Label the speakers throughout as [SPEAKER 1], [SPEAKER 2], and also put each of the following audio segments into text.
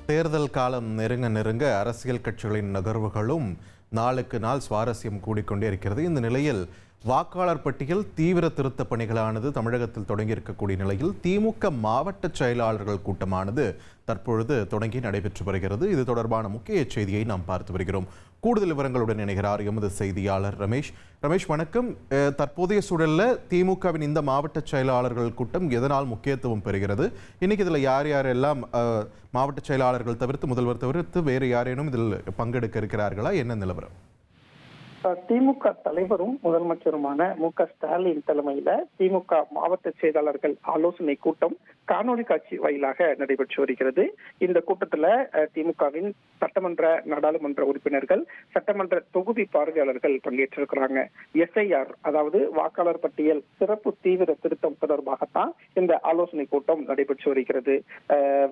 [SPEAKER 1] தேர்தல் காலம் நெருங்க நெருங்க அரசியல் கட்சிகளின் நகர்வுகளும் நாளுக்கு நாள் சுவாரஸ்யம் கூடிக்கொண்டே இருக்கிறது. இந்த நிலையில் வாக்காளர் பட்டியல் தீவிர திருத்த பணிகளானது தமிழகத்தில் தொடங்கியிருக்கக்கூடிய நிலையில் திமுக மாவட்ட செயலாளர்கள் கூட்டமானது தற்பொழுது தொடங்கி நடைபெற்று வருகிறது. இது தொடர்பான முக்கிய செய்தியை நாம் பார்த்து வருகிறோம். கூடுதல் விவரங்களுடன் இணைகிறார் எமது செய்தியாளர் ரமேஷ். வணக்கம். தற்போதைய சூழலில் திமுகவின் இந்த மாவட்ட செயலாளர்கள் கூட்டம் எதனால் முக்கியத்துவம் பெறுகிறது? இன்னைக்கு இதில் யார் யாரெல்லாம் மாவட்ட செயலாளர்கள் தவிர்த்து முதல்வர் தவிர்த்து வேறு யாரேனும் இதில் பங்கெடுக்க இருக்கிறார்களா? என்ன நிலவரம்?
[SPEAKER 2] திமுக தலைவரும் முதலமைச்சருமான மு.க.ஸ்டாலின் தலைமையில திமுக மாவட்ட செயலாளர்கள் ஆலோசனை கூட்டம் காணொலி காட்சி வாயிலாக நடைபெற்று வருகிறது. இந்த கூட்டத்துல திமுகவின் சட்டமன்ற நாடாளுமன்ற உறுப்பினர்கள், சட்டமன்ற தொகுதி பார்வையாளர்கள் பங்கேற்றிருக்கிறாங்க. SIR, அதாவது வாக்காளர் பட்டியல் சிறப்பு தீவிர திருத்தம் தொடர்பாகத்தான் இந்த ஆலோசனை கூட்டம் நடைபெற்று வருகிறது.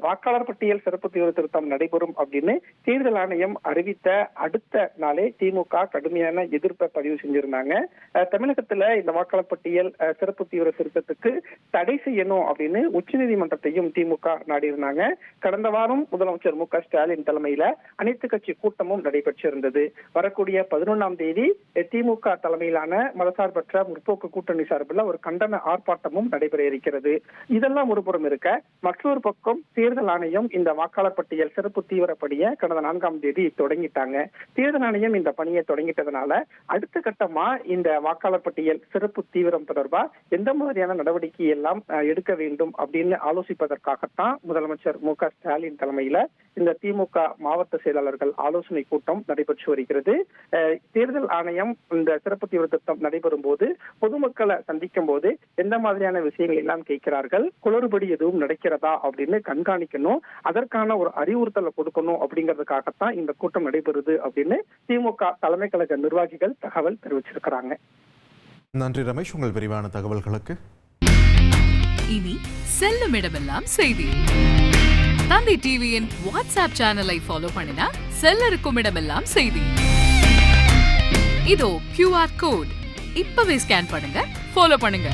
[SPEAKER 2] வாக்காளர் பட்டியல் சிறப்பு தீவிர திருத்தம் நடைபெறும் அப்படின்னு தேர்தல் ஆணையம் அறிவித்த அடுத்த நாளே திமுக கடுமையான எதிர்ப்பை பதிவு செஞ்சிருந்தாங்க. தமிழகத்துல இந்த வாக்காளர் பட்டியல் சிறப்பு தீவிர திருத்தத்துக்கு தடை செய்யணும் அப்படின்னு உச்சநீதிமன்றத்தையும் திமுக நாடியிருந்தாங்க. கடந்த வாரம் முதலமைச்சர் மு.க.ஸ்டாலின் தலைமையில அனைத்து கட்சி கூட்டமும் நடைபெற்றிருந்தது. வரக்கூடிய 11ஆம் தேதி திமுக தலைமையிலான மதசார்பற்ற முற்போக்கு கூட்டணி சார்பில் ஒரு கண்டன ஆர்ப்பாட்டமும் நடைபெற இருக்கிறது. இதெல்லாம் ஒரு புறம் இருக்க, மற்றொரு பக்கம் தேர்தல் ஆணையம் இந்த வாக்காளர் பட்டியல் சிறப்பு தீவிர பணியை கடந்த 4ஆம் தேதி தொடங்கிட்டாங்க. தேர்தல் ஆணையம் இந்த பணியை தொடங்கிட்டதுனால அடுத்த கட்டமா இந்த வாக்காளர் பட்டியல் சிறப்பு தீவிரம் தொடர்பா எந்த மாதிரியான நடவடிக்கை எல்லாம் எடுக்க வேண்டும் அப்படின்னு ஆலோசிப்பதற்காகத்தான் முதலமைச்சர் மு.க.ஸ்டாலின் தலைமையில இந்த திமுக மாவட்ட செயலாளர்கள் ஆலோசனை கூட்டம் நடைபெற்று வருகிறது. தேர்தல் ஆணையம் இந்த சிறப்பு தீவிர திருத்தம் நடைபெறும் போது பொதுமக்களை சந்திக்கும் போது எந்த மாதிரியான விஷயங்கள் எல்லாம் கேட்கிறார்கள், குளறுபடி எதுவும் நடக்கிறதா அப்படின்னு கண்காணிக்கணும், அதற்கான ஒரு அறிவுறுத்தலை கொடுக்கணும் அப்படிங்கிறதுக்காகத்தான் இந்த கூட்டம் நடைபெறுது அப்படின்னு திமுக தலைமை கழக நிர்வாகிகள் தகவல் தெரிவிச்சிருக்கிறாங்க.
[SPEAKER 1] நன்றி ரமேஷ், உங்கள் விரிவான தகவல்களுக்கு.
[SPEAKER 3] இனி செல்லும் இடமெல்லாம் செய்தி. தந்தை டிவியின் வாட்ஸ்அப் சேனலை ஃபாலோ பண்ணினா செல்ல இருக்கும் இடமெல்லாம் செய்தி. இதோ QR கோட், இப்பவே ஸ்கேன் பண்ணுங்க, ஃபாலோ பண்ணுங்க.